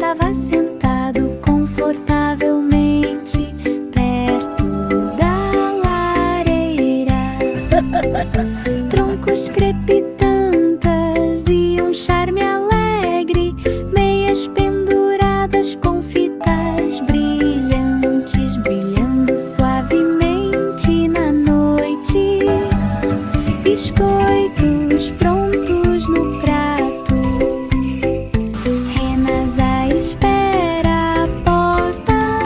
estava sentado confortavelmente perto da lareira. Troncos crepitantes e um charme alegre, meias penduradas com fitas brilhantes, brilhando suavemente na noite. Biscoitos prontos no prato, renas à espera à porta.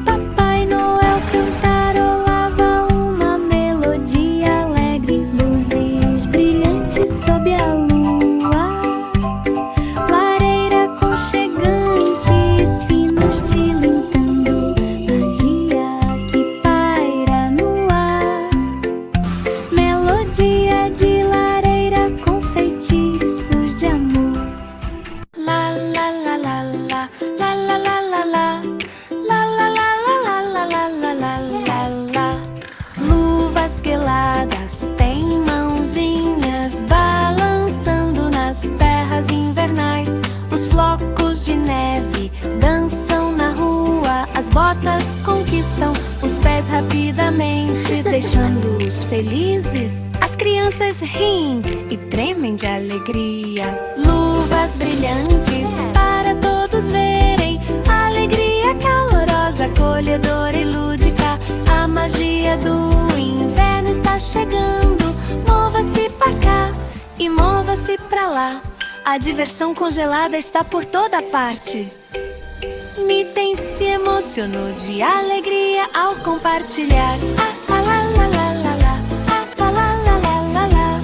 Papai Noel cantarolava uma melodia alegre, luzes brilhantes sob a lua. Lareira aconchegante, sinos tilintando, magia que paira no ar. Melodia de lareira com feitiços de amor. La la la la la, la la la la la, la la la la la la la la la la. Luvas queladas têm mãozinhas balançando nas terras invernais. Os flocos de neve dançam na rua, as botas conquistam os pés rapidamente, deixando-os felizes. As crianças riem e tremem de alegria. Luvas brilhantes para todos verem, alegria calorosa, acolhedora e lúdica. A magia do inverno está chegando. Mova-se pra cá e mova-se pra lá. A diversão congelada está por toda parte. Mitten se emocionou de alegria ao compartilhar. Ah, ah, lá, lá, lá, lá, lá. Ah, ah, lá, lá, lá, lá, lá.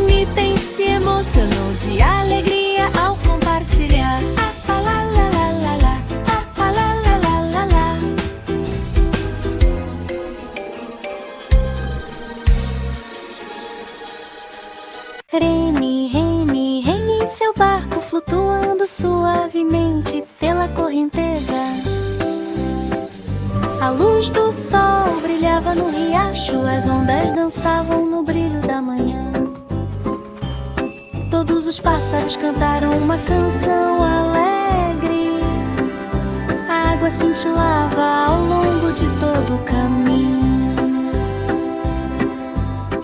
Mitten se emocionou de alegria ao compartilhar. Ah, ah, lá, lá, lá, lá, lá. Ah, ah, lá, lá, lá, lá, lá. Reme, reme, reme em seu barco, flutuando suavemente pela correnteza. A luz do sol brilhava no riacho, as ondas dançavam no brilho da manhã. Todos os pássaros cantaram uma canção alegre. A água cintilava ao longo de todo o caminho,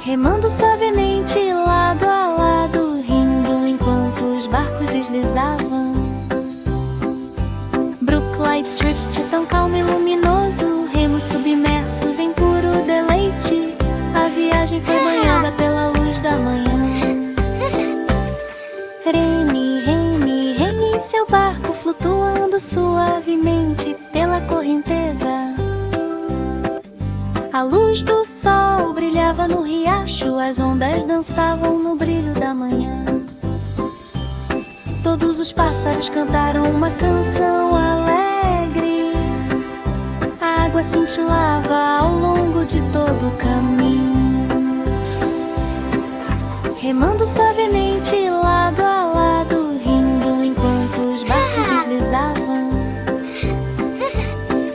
remando suavemente lado a lado, rindo enquanto os barcos deslizavam. Brooklight Drift tão calmo e luminoso, remos submersos em puro deleite. A viagem foi banhada pela luz da manhã. Reme, reme, reme em seu barco, flutuando suavemente pela correnteza. A luz do sol brilhava no riacho, as ondas dançavam no brilho da manhã. Todos os pássaros cantaram uma canção alegre. A água cintilava ao longo de todo o caminho, remando suavemente lado a lado, rindo enquanto os barcos deslizavam.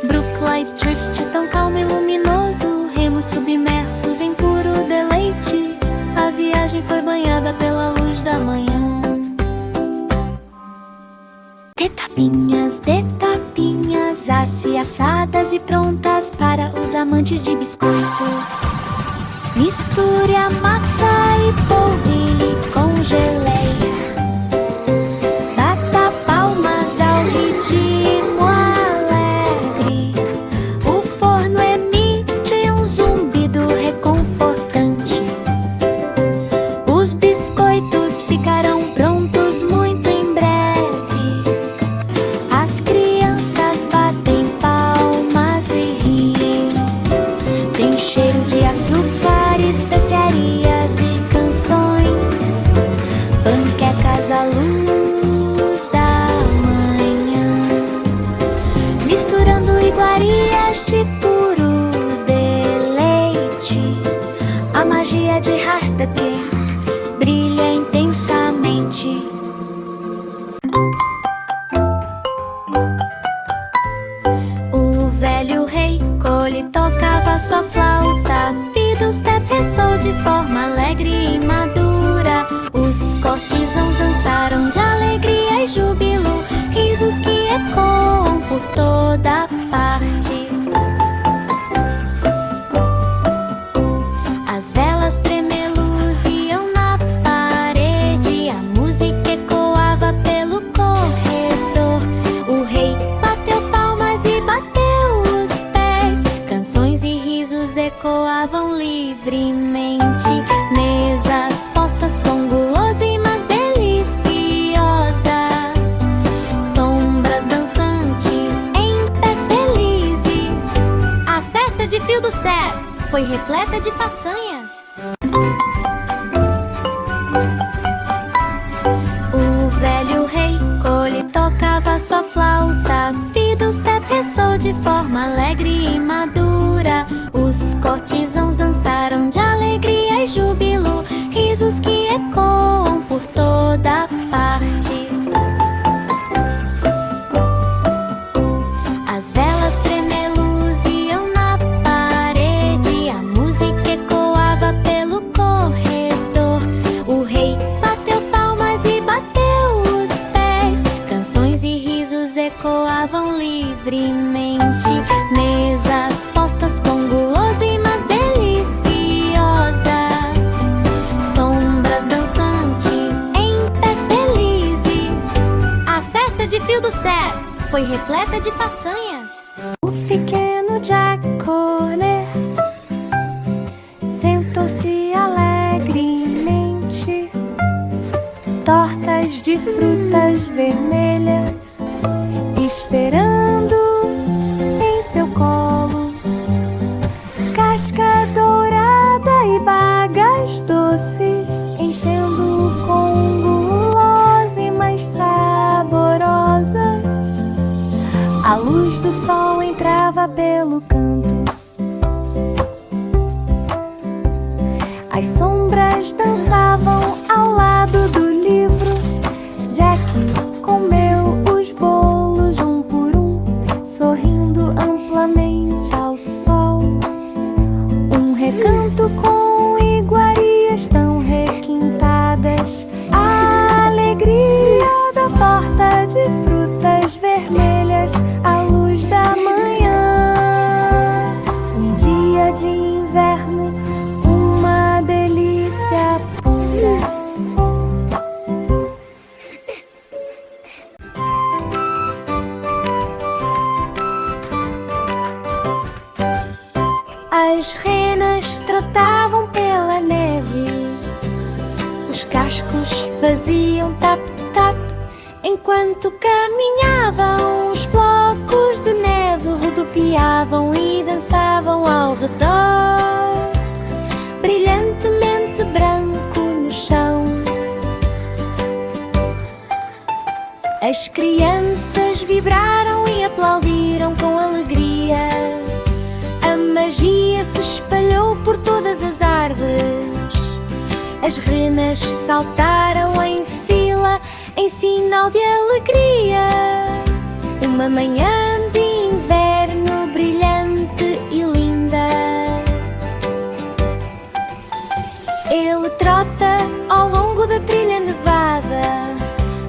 Brooklight Drift tão calmo e luminoso, remos submersos em puro deleite. A viagem foi banhada pela luz da manhã. De tapinhas, assadas e prontas para os amantes de biscoitos. Misture a massa e polvilhe com geleia. Bata palmas ao ritmo alegre. O forno emite um zumbido reconfortante. Os biscoitos ficarão prontos muito em breve. As crianças batem palmas e riem. Tem cheiro de açúcar, especiarias e canções. Panquecas à luz da manhã, misturando iguarias de puro deleite. A magia de Heartake brilha intensamente. O velho rei Cole tocava sua flauta. Fiddlestep ressoou de forma alegre e madura. Os cortisãos dançaram de alegria e júbilo. ecoavam livremente. Mesas postas com guloseimas deliciosas, sombras dançantes em pés felizes. A festa de fio do Céu foi repleta de façanhas. O velho rei Cole tocava sua flauta, Fiddlestep ressoou de forma alegre e madura. Os cortesãos dançaram de alegria e júbilo, risos que ecoam por toda parte. As velas tremeluziam na parede, a música ecoava pelo corredor. O rei bateu palmas e bateu os pés, canções e risos ecoavam livremente. Mesas postas com guloseimas deliciosas, sombras dançantes em pés felizes. A festa de fio do Céu foi repleta de façanhas. O pequeno Jack Corner sentou-se alegremente. Tortas de frutas vermelhas esperando em seu colo, casca dourada e bagas doces enchendo com guloseimas saborosas. A luz do sol entrava pelo canto, as sombras dançavam ao lado do livro. Jack comeu os bolos um por um, sorrindo amplamente ao sol. Um recanto com iguarias tão requintadas, a alegria da torta de frutas vermelhas à luz da manhã. Um dia de inverno, uma delícia pura. As renas trotavam pela neve, os cascos faziam tap-tap enquanto caminhavam. Os blocos de neve rodopiavam e dançavam ao redor, brilhantemente branco no chão. As crianças vibraram e aplaudiram com alegria. A magia se espalhou por todas as árvores. As renas saltaram em fila em sinal de alegria. Uma manhã de inverno brilhante e linda. Ele trota ao longo da trilha nevada.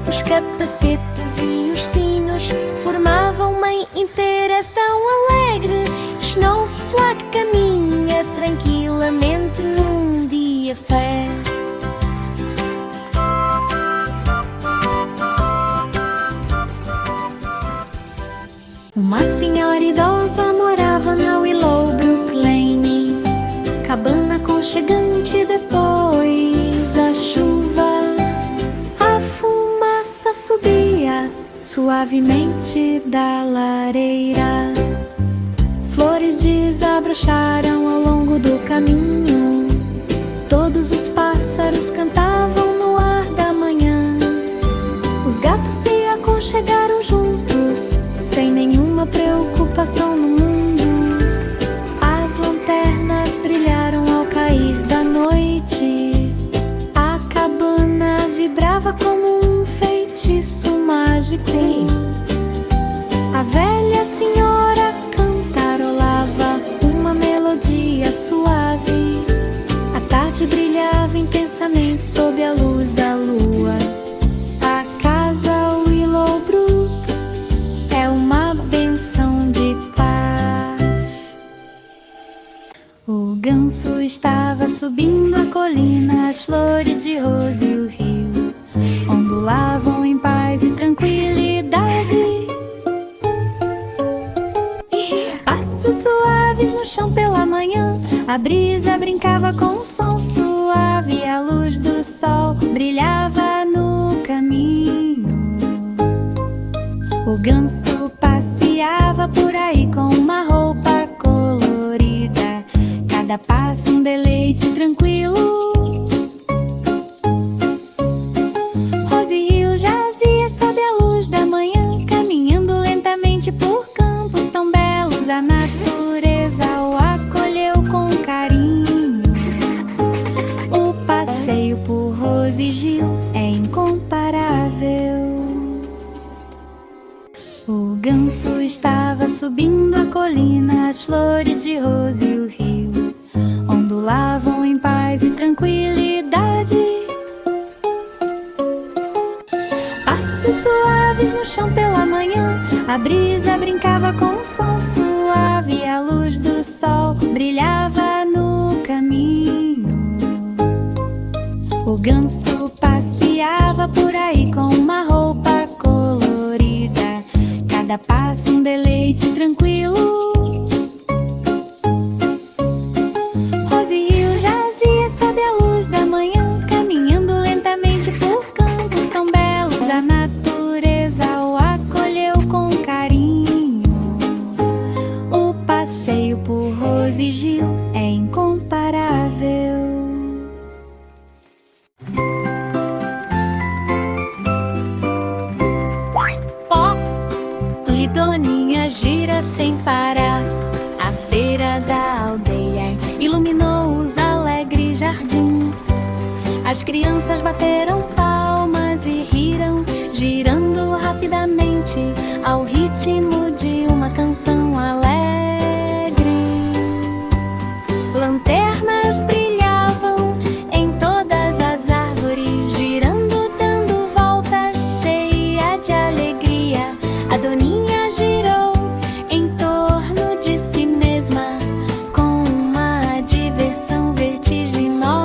Os capacetes e os sinos formavam uma interação alegre. Snowflake caminha tranquilamente num dia fé. Uma senhora idosa morava na Willowbrook Lane, cabana aconchegante depois da chuva. A fumaça subia suavemente da lareira. Flores desabrocharam ao longo do caminho. Todos os pássaros cantavam no ar da manhã. Os gatos se aconchegaram juntos, sem nenhuma preocupação no mundo. As lanternas brilharam ao cair da noite. A cabana vibrava como um feitiço mágico. A velha senhora cantarolava uma melodia suave. A tarde brilhava intensamente sob a luz da lua. A casa Willowbrook é uma benção de paz. O ganso estava subindo a colina. As flores de rosa e o rio ondulavam em paz e tranquilidade. Passos suaves no chão pela manhã. manhã, a brisa brincava com um som suave, a luz do sol brilhava no caminho. O ganso passeava por aí com uma roupa colorida, cada passo um deleite tranquilo. Roserio jazia sob a luz da manhã, caminhando lentamente por campos tão belos. A natureza o acolheu com carinho. O passeio por Roserio é incomparável. O ganso estava subindo a colina, as flores de rosa e o rio ondulavam em paz e tranquilidade. Passos suaves no chão pela manhã, a brisa brincava com um som suave, a luz do sol brilhava no caminho. O ganso passeava por aí com uma roupa colorida, cada passo um deleite tranquilo. Roserio jazia sob a luz da manhã, caminhando lentamente por campos tão belos. A natureza o acolheu com carinho. O passeio por Roserio é incomparável. Lidoninha gira sem parar, a feira da aldeia iluminou os alegres jardins. As crianças bateram palmas e riram, girando rapidamente ao ritmo de uma canção alegre. Lanternas brilhavam em todas as árvores, girando, dando voltas, cheia de alegria. A doninha girou em torno de si mesma com uma diversão vertiginosa.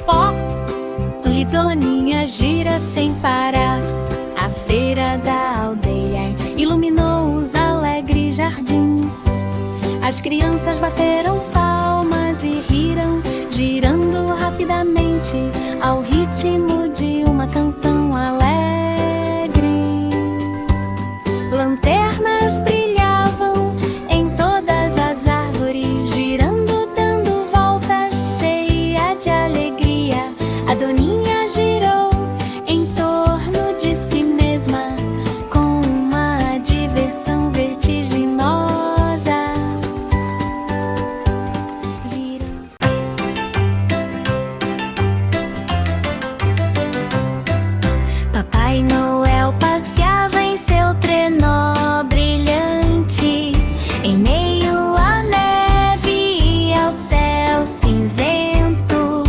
Pó, Lidoninha gira sem parar, a feira da aldeia iluminou os alegres jardins. As crianças bateram palmas e riram, girando rapidamente ao ritmo de uma canção alegre. Lanternas brilhavam em todas as árvores, girando, dando voltas, cheia de alegria. A doninha girou em torno de si mesma com uma diversão vertiginosa. Papai Noel passeava em seu trenó brilhante, em meio à neve e ao céu cinzento.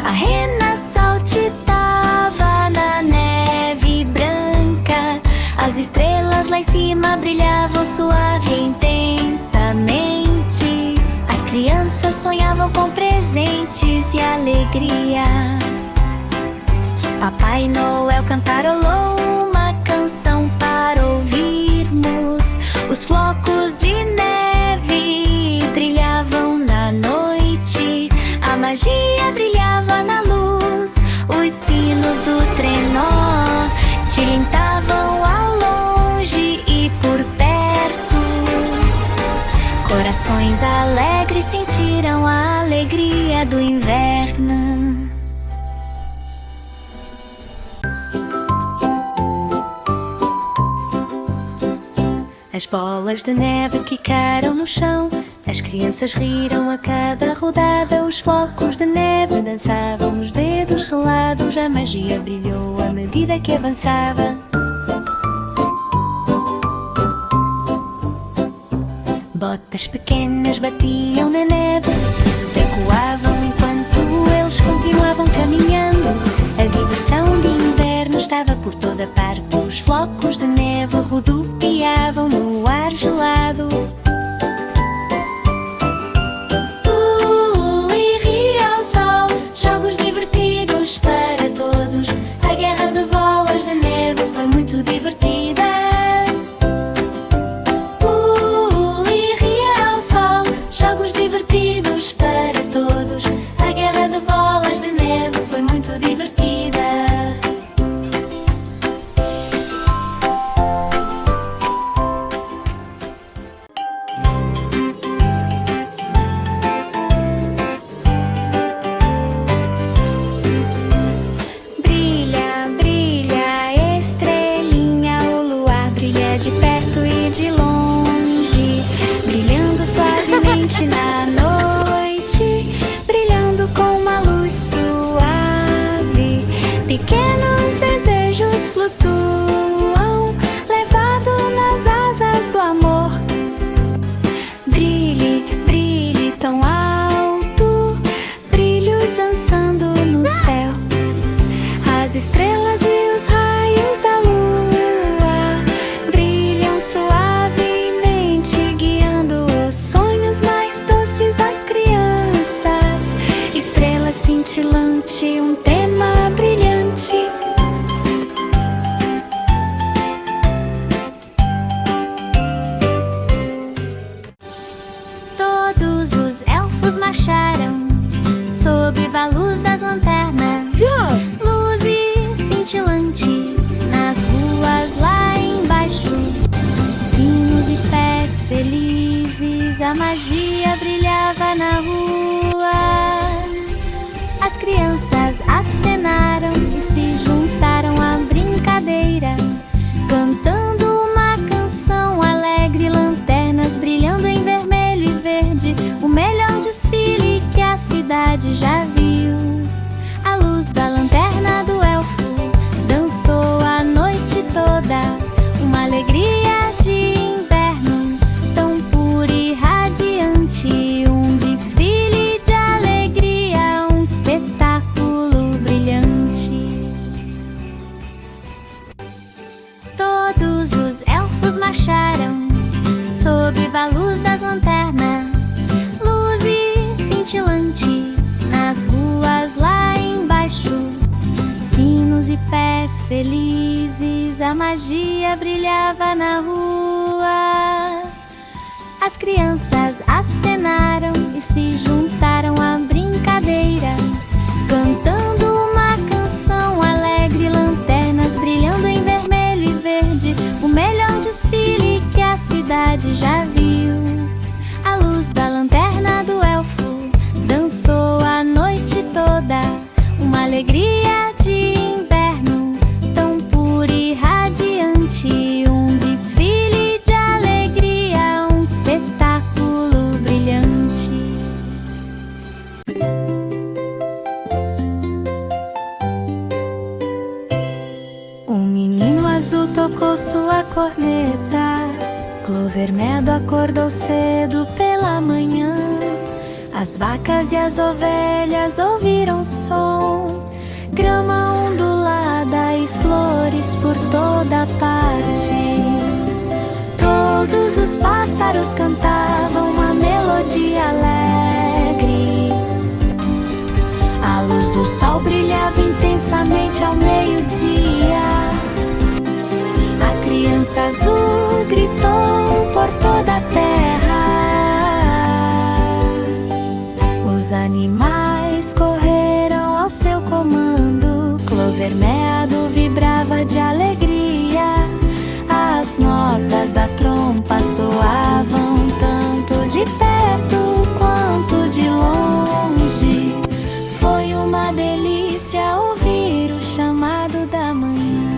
A rena saltitava na neve branca, as estrelas lá em cima brilhavam suave e intensamente. As crianças sonhavam com presentes e alegria. Papai Noel cantarolou uma canção para ouvirmos. Os flocos de neve brilhavam na noite, a magia brilhava na luz. Os sinos do trenó tilintavam ao longe e por perto. Corações alegres sentiram a alegria do inverno. As bolas de neve quicaram no chão, as crianças riram a cada rodada. Os flocos de neve dançavam nos dedos relados, a magia brilhou à medida que avançava. Botas pequenas batiam na neve, risos ecoavam enquanto eles continuavam caminhando. A diversão de inverno estava por toda parte. Os flocos de neve rodopiavam no ar gelado. E ria ao sol, jogos divertidos para todos. A guerra de bolas de neve muito divertida. E ria ao sol, jogos divertidos para todos. A guerra de bolas de neve foi muito divertida. Brilha, brilha, estrelinha, o luar brilha de perto e de longe, brilhando suavemente na noite, brilhando com uma luz suave. Pequenos desejos flutuam, levado nas asas do amor. Brilhe, brilhe tão alto, brilhos dançando no céu. As estrelas e os raios da lua brilham suavemente, guiando os sonhos mais doces das crianças. Estrela cintilante, um tema brilhante. Todos os elfos marcharam sob a luz das lanternas. Luzes cintilantes nas ruas lá embaixo. Sinos e pés felizes, a magia brilhava na rua. As crianças acenaram e se juntaram à brincadeira, cantando uma canção alegre, lanternas brilhando em vermelho e verde. O melhor desfile que a cidade já viu. A luz da lanterna do elfo dançou a noite toda. Uma alegria de inverno tão pura e radiante. Um desfile de alegria, um espetáculo brilhante. Todos os elfos marcharam sob a luz das lanternas. Luzes cintilantes nas ruas lá embaixo. Sinos e pés felizes, a magia brilhava na rua. As crianças acenaram e se juntaram à brincadeira, cantando uma canção alegre, lanternas brilhando em vermelho e verde. O melhor desfile que a cidade já viu. A luz da lanterna do elfo dançou a noite toda. Uma alegria de inverno tão pura e radiante. Um desfile de alegria, um espetáculo brilhante. Um menino azul tocou sua corneta. Clover Meadow acordou cedo pela manhã. As vacas e as ovelhas ouviram som, grama ondulada e flores por toda parte. Todos os pássaros cantavam uma melodia alegre. A luz do sol brilhava intensamente ao meio-dia. A criança azul gritou por toda a terra. Os animais correram ao seu comando. Clover Meadow vibrava de alegria. As notas da trompa soavam tanto de perto quanto de longe. Foi uma delícia ouvir o chamado da manhã.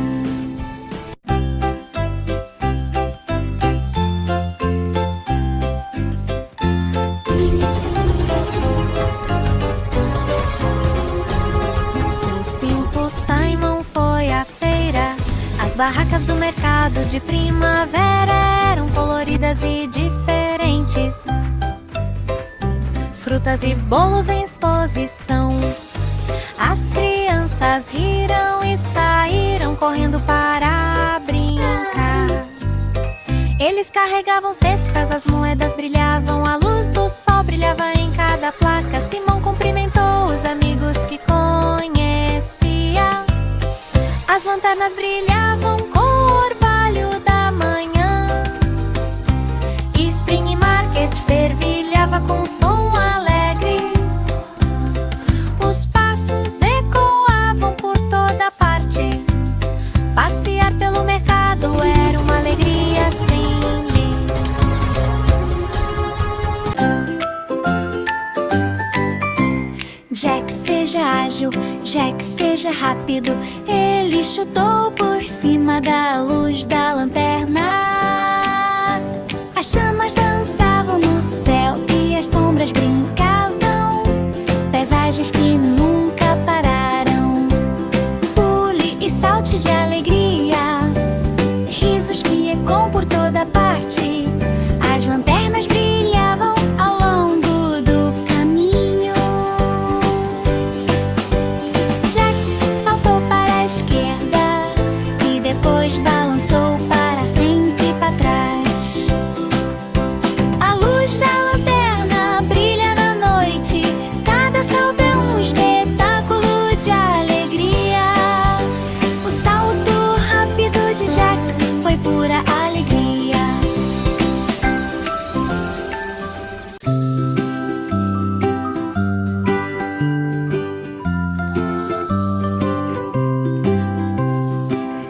Simon foi à feira. As barracas do mercado de primavera eram coloridas e diferentes. Frutas e bolos em exposição. As crianças riram e saíram correndo para brincar. Eles carregavam cestas, as moedas brilhavam, a luz do sol brilhava em cada placa. Simão cumprimentou os amigos que conhecia. As lanternas brilhavam cor relógio. Jack, seja rápido. Ele chutou por cima da luz da lanterna. As chamas dançavam no céu e as sombras brincavam. Paisagens que nunca pararam. Pule e salte de alegria. Risos que ecoam por toda parte. As lanternas brilhavam ao longo do caminho. Jack saltou para a esquerda e depois balançou para frente e para trás. A luz da lanterna brilha na noite. Cada salto é um espetáculo de alegria. O salto rápido de Jack foi pura alegria.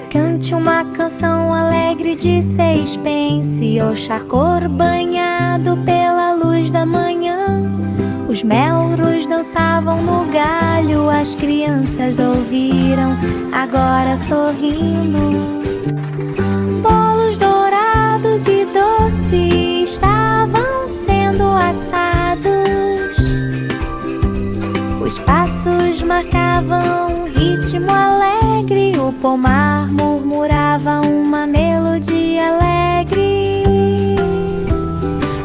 Cante uma canção alegre de suspense, o charcor banhado pela luz da manhã. Os melros dançavam no galho, as crianças ouviram, agora sorrindo. Bolos dourados e doces estavam sendo assados. Os passos marcavam um ritmo alegre. O pomar murmurava uma melodia alegre.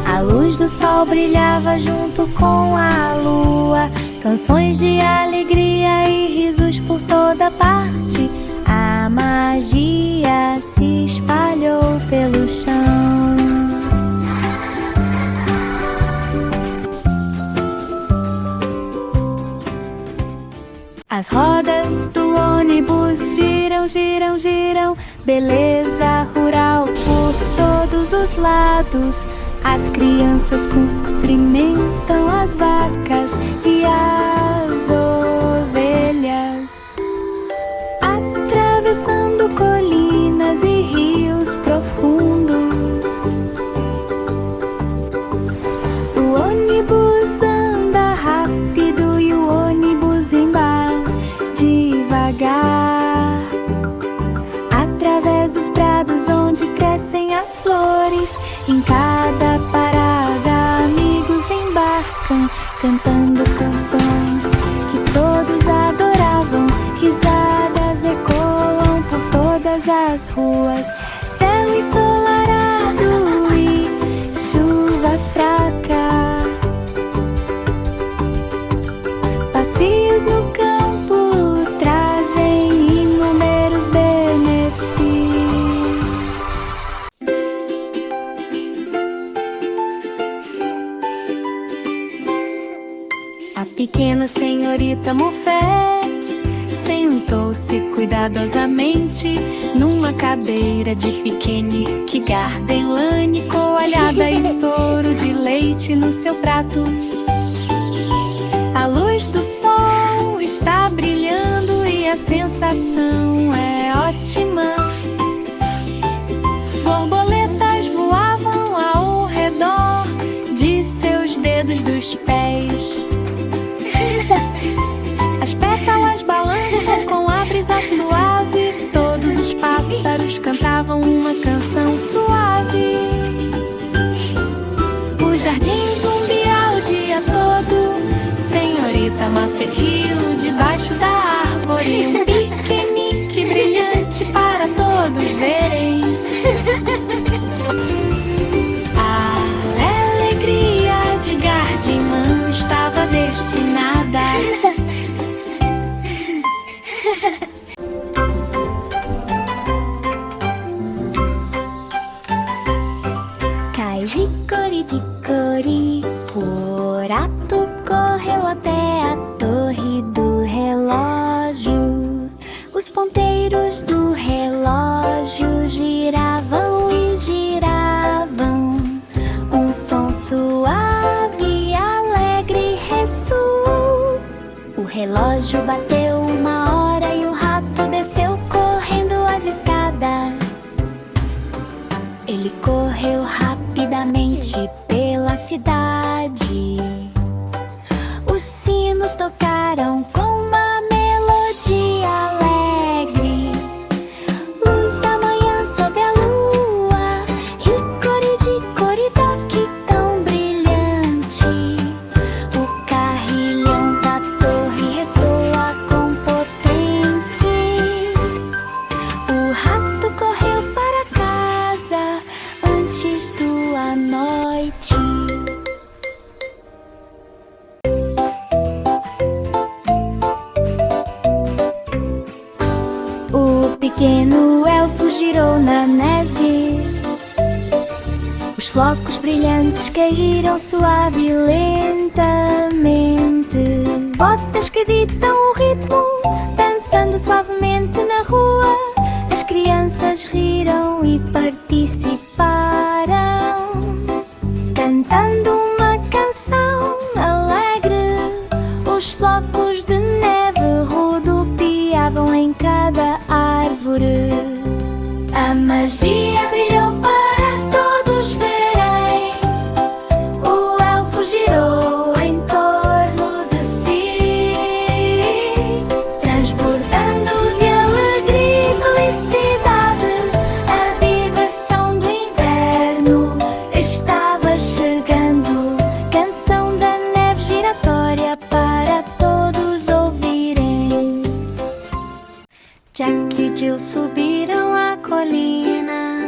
A luz do sol brilhava junto com a lua. Canções de alegria e risos por toda parte. A magia se espalhou pelo chão. As rodas do ônibus giram, giram, giram. Beleza rural por todos os lados. As crianças cumprimentam as vacas e as ovelhas. Atravessando colinas e rios profundos. O ônibus anda rápido e o ônibus embarca devagar. Através dos prados onde crescem as flores. Em cada parada amigos embarcam, cantando canções que todos adoravam. Risadas ecoam por todas as ruas. Céu ensolarado e chuva fraca. Passeios no campo trazem inúmeros benefícios. A pequena senhorita Moffett sentou-se cuidadosamente numa cadeira de piquenique, gardelane, coalhada e soro de leite no seu prato. A luz do sol está brilhando e a sensação é ótima. Borboletas voavam ao redor de seus dedos dos pés. As pétalas balançam com a brisa suave. Todos os pássaros cantavam uma canção suave. O jardim zumbia o dia todo. Senhorita Moffett riu debaixo da árvore. Um piquenique brilhante para todos verem. A alegria de Gardimã estava destinada. Cai ricori-ticori, o rato correu até a torre do relógio. Os ponteiros do relógio giravam e giravam. Um som suave e alegre ressoou. O relógio bateu 1 hora e o rato desceu correndo as escadas. Ele correu rapidamente pela cidade. Os sinos tocaram com uma da neve. Os flocos brilhantes caíram suave e lentamente. Botas que ditam o ritmo, dançando suavemente na rua. As crianças riram e participaram, cantando uma canção alegre. Os flocos de neve rodopiavam em cada árvore. A magia brilhou para todos verem. O elfo girou em torno de si, transbordando de alegria e felicidade. A diversão do inverno estava chegando. Canção da neve giratória para todos ouvirem. Jack e Jill subiram a colina.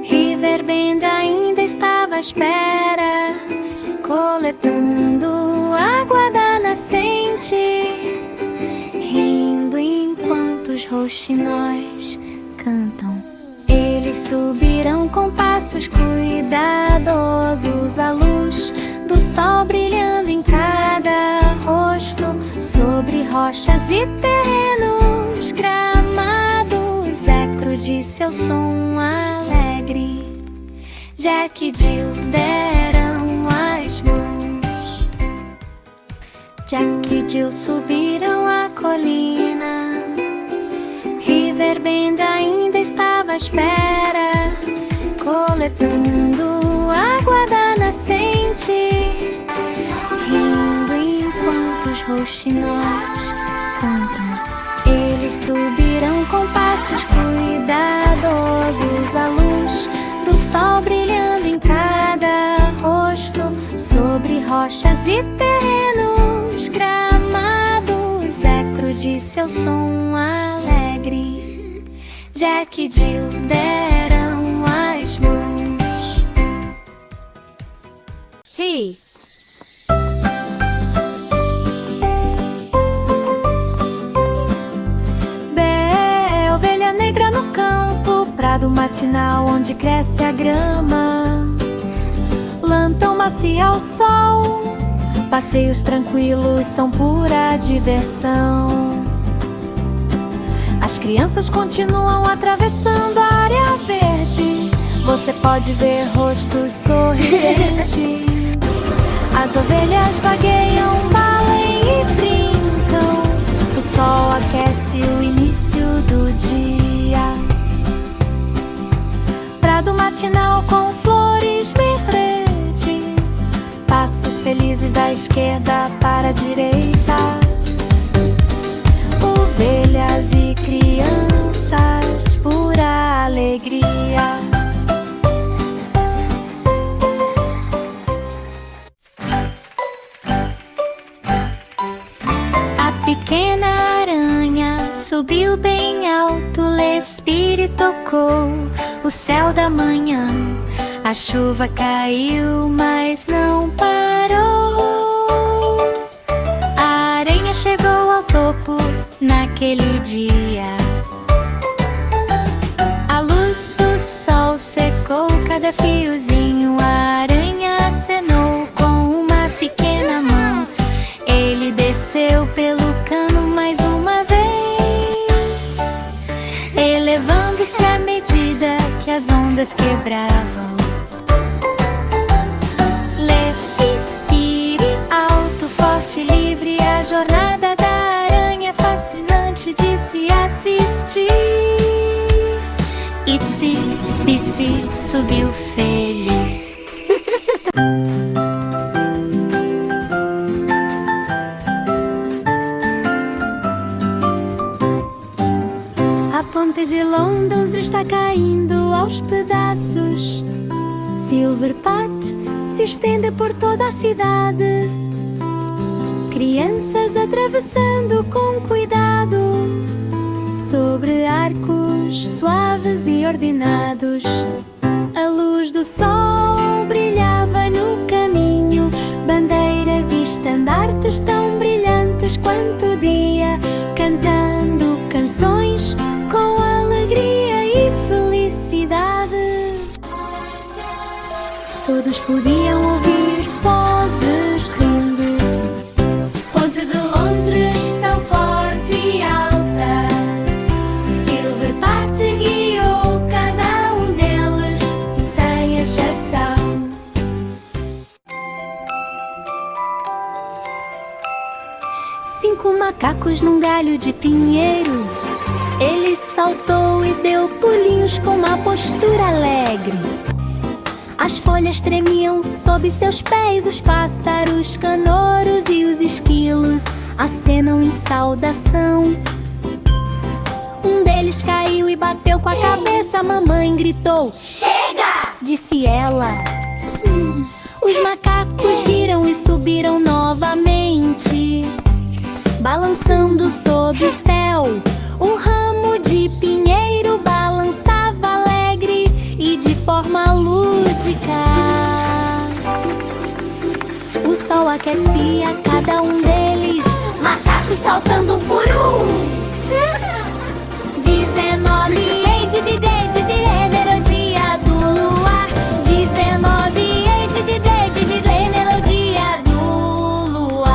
Riverbend ainda estava à espera, coletando água da nascente, rindo enquanto os rouxinóis cantam. Eles subiram com passos cuidadosos, a luz do sol brilhando em cada rosto, sobre rochas e terrenos gramados, eco de seu som alegre. Jack e Jill deram as mãos. Jack e Jill subiram a colina. Riverbend ainda estava à espera, coletando água da nascente, rindo enquanto os rouxinóis cantam. Eles subiram com passos cuidadosos, a luz do sol brilhando em cada rosto, sobre rochas e terrenos gramados, eco de seu som alegre. Jack e Jill deram as mãos. Hey! Bé, ovelha negra no campo, prado matinal onde cresce a grama. Plantão macia ao sol, passeios tranquilos são pura diversão. As crianças continuam atravessando a área verde. Você pode ver rostos sorridentes. As ovelhas vagueiam, balem e brincam. O sol aquece o início do dia. Prado matinal com flores verdes, passos felizes da esquerda para a direita. Ovelhas e crianças, pura alegria. A pequena aranha subiu bem alto, leve espírito tocou o céu da manhã. A chuva caiu, mas não parou. A aranha chegou ao topo naquele dia. A luz do sol secou cada fiozinho. A aranha acenou com uma pequena mão. Ele desceu pelo cano mais uma vez, elevando-se à medida que as ondas quebravam. Leve, expire, alto, forte, livre. A jornada da aranha é fascinante de se assistir. Itsy Bitsy subiu feliz. A ponte de Londres está caindo aos pedaços. Silverpat se estende por toda a cidade. Crianças atravessando com cuidado sobre arcos suaves e ordenados. A luz do sol brilhava no caminho. Bandeiras e estandartes tão brilhantes quanto o dia, cantando canções com alegria e felicidade. Todos podiam ouvir vozes rindo. Ponte de Londres tão forte e alta, Silver Party guiou cada um deles sem exceção. 5 macacos num galho de pinheiro. Ele saltou e deu pulinhos com uma postura alegre. As folhas tremiam sob seus pés, os pássaros, canouros e os esquilos acenam em saudação. Um deles caiu e bateu com a cabeça. A mamãe gritou: "Chega!", disse ela. Os macacos riram e subiram novamente, balançando sob o céu. Um ramo de pinheiro balançava alegre e de forma lúdica. O sol aquecia cada um deles, macacos saltando um por um. 19 melodia do luar. 19 melodia do luar.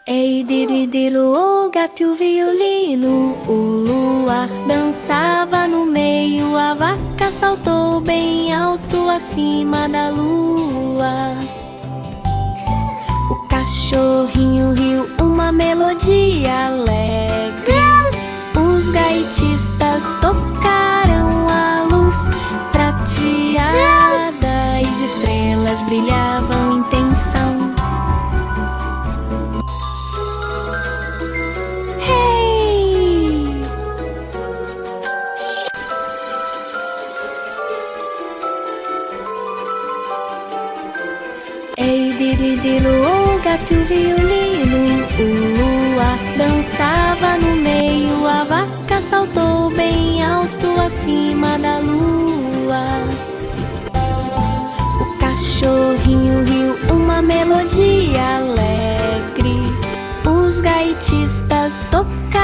Ei, diridilu, o gato e o violino. O luar dançava no meio. A vaca saltou bem alto acima da lua. O cachorrinho riu uma melodia alegre. Os gaitistas tocaram a luz prateada e de estrelas brilhavam em tensão. Ei, diridilu, o gato e o violino. O luar dançava no meio. A vaca saltou bem alto acima da lua. O cachorrinho riu uma melodia alegre. Os gaitistas tocaram